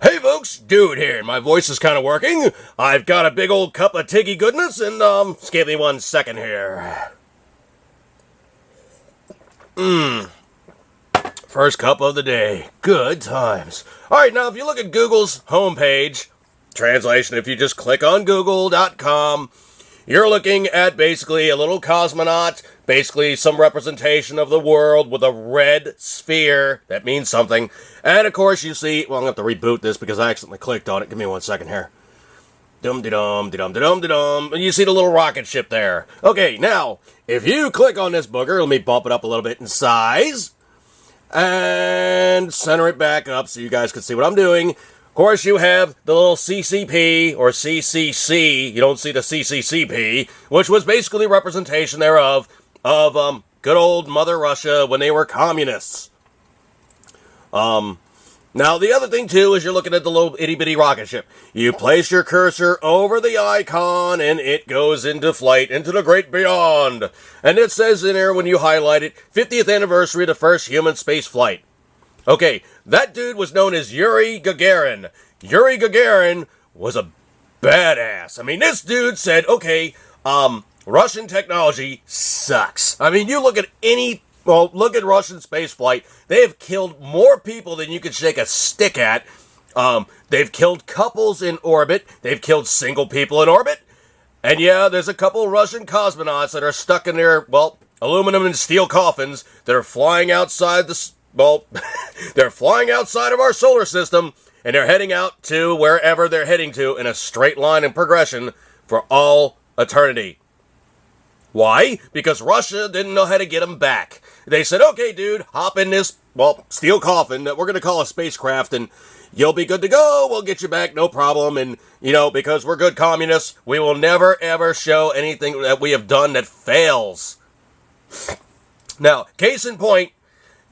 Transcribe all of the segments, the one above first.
Hey folks, Dude here. My voice is kind of working. I've got a big old cup of Tiggy goodness, and just give me 1 second here. First cup of the day. Good times. Alright, now if you look at Google's homepage, translation, if you just click on google.com, you're looking at basically a little cosmonaut, basically some representation of the world with a red sphere. That means something. And of course you see, well, I'm going to have to reboot this because I accidentally clicked on it. Give me 1 second here. Dum-de-dum, and you see the little rocket ship there. Okay, now, if you click on this booger, let me bump it up a little bit in size. And center it back up so you guys can see what I'm doing. Of course, you have the little CCP, or CCC, you don't see the CCCP, which was basically representation thereof of good old Mother Russia when they were communists. Now, the other thing, too, is you're looking at the little itty-bitty rocket ship. You place your cursor over the icon, and it goes into flight, into the great beyond. And it says in there, when you highlight it, 50th anniversary of the first human space flight. Okay, that dude was known as Yuri Gagarin. Yuri Gagarin was a badass. I mean, this dude said, okay, Russian technology sucks. I mean, you look at look at Russian spaceflight. They have killed more people than you could shake a stick at. They've killed couples in orbit. They've killed single people in orbit. And yeah, there's a couple Russian cosmonauts that are stuck in their, aluminum and steel coffins that are flying outside they're flying outside of our solar system, and they're heading out to wherever they're heading to in a straight line and progression for all eternity. Why? Because Russia didn't know how to get them back. They said, okay, dude, hop in this, steel coffin that we're going to call a spacecraft, and you'll be good to go. We'll get you back, no problem. And, because we're good communists, we will never, ever show anything that we have done that fails. Now, case in point,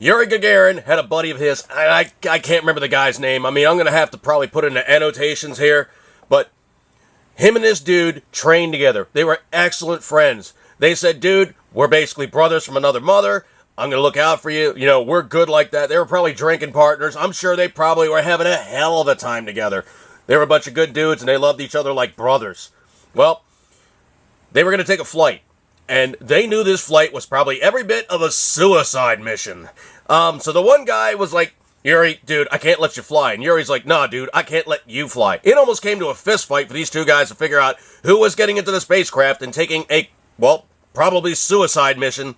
Yuri Gagarin had a buddy of his, I can't remember the guy's name. I mean, I'm going to have to probably put in the annotations here, but him and this dude trained together. They were excellent friends. They said, dude, we're basically brothers from another mother. I'm going to look out for you. We're good like that. They were probably drinking partners. I'm sure they probably were having a hell of a time together. They were a bunch of good dudes, and they loved each other like brothers. Well, they were going to take a flight, and they knew this flight was probably every bit of a suicide mission. So the one guy was like, Yuri, dude, I can't let you fly. And Yuri's like, nah, dude, I can't let you fly. It almost came to a fist fight for these two guys to figure out who was getting into the spacecraft and taking a, probably suicide mission.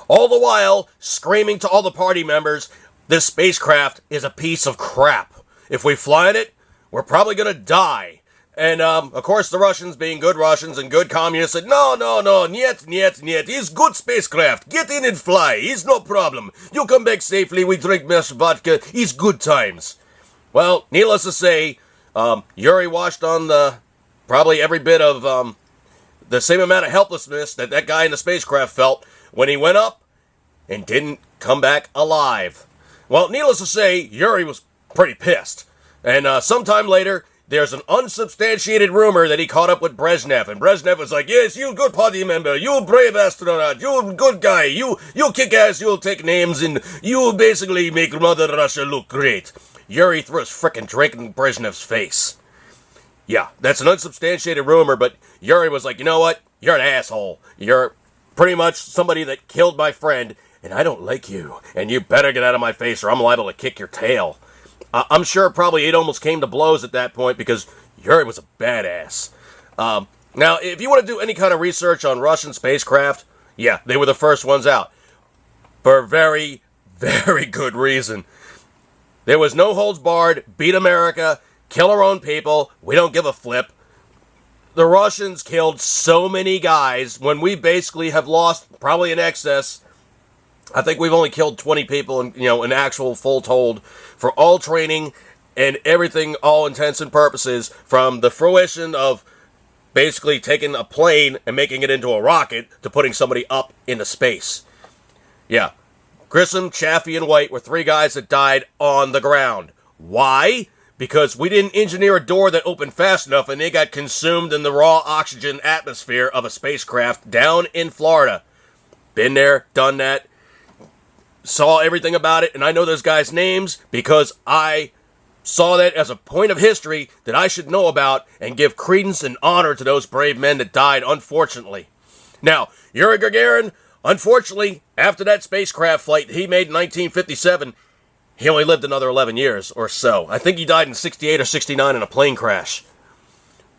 All the while, screaming to all the party members, this spacecraft is a piece of crap. If we fly in it, we're probably going to die. And, of course, the Russians, being good Russians and good communists, said, no, niet. He's good spacecraft. Get in and fly. He's no problem. You come back safely. We drink much vodka. He's good times. Well, needless to say, Yuri washed on probably every bit of, the same amount of helplessness that guy in the spacecraft felt when he went up and didn't come back alive. Well, needless to say, Yuri was pretty pissed. And, sometime later, there's an unsubstantiated rumor that he caught up with Brezhnev, and Brezhnev was like, yes, you good party member, you brave astronaut, you good guy, you kick ass, you'll take names, and you basically make Mother Russia look great. Yuri threw his frickin' drink in Brezhnev's face. Yeah, that's an unsubstantiated rumor, but Yuri was like, you know what? You're an asshole. You're pretty much somebody that killed my friend, and I don't like you, and you better get out of my face or I'm liable to kick your tail. I'm sure probably it almost came to blows at that point because Yuri was a badass. Now, if you want to do any kind of research on Russian spacecraft, yeah, they were the first ones out. For very, very good reason. There was no holds barred, beat America, kill our own people, we don't give a flip. The Russians killed so many guys when we basically have lost probably in excess. I think we've only killed 20 people in actual full told for all training and everything, all intents and purposes, from the fruition of basically taking a plane and making it into a rocket to putting somebody up into space. Yeah. Grissom, Chaffee, and White were 3 guys that died on the ground. Why? Because we didn't engineer a door that opened fast enough and they got consumed in the raw oxygen atmosphere of a spacecraft down in Florida. Been there, done that. Saw everything about it, and I know those guys' names because I saw that as a point of history that I should know about and give credence and honor to those brave men that died, unfortunately. Now, Yuri Gagarin, unfortunately, after that spacecraft flight he made in 1957, he only lived another 11 years or so. I think he died in 68 or 69 in a plane crash.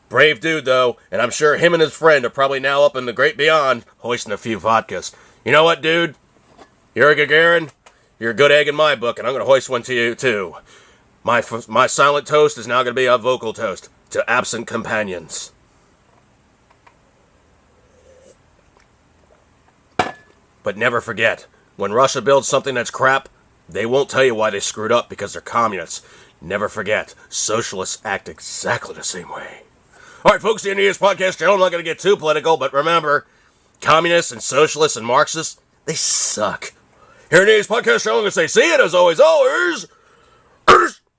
Brave dude, though, and I'm sure him and his friend are probably now up in the great beyond, hoisting a few vodkas. You know what, dude? Yuri Gagarin, you're a good egg in my book, and I'm going to hoist one to you, too. My silent toast is now going to be a vocal toast to absent companions. But never forget, when Russia builds something that's crap, they won't tell you why they screwed up because they're communists. Never forget, socialists act exactly the same way. Alright, folks, the end of this podcast channel, I'm not going to get too political, but remember, communists and socialists and Marxists, they suck. Here in today's podcast channel, I'm going to say, see it as always,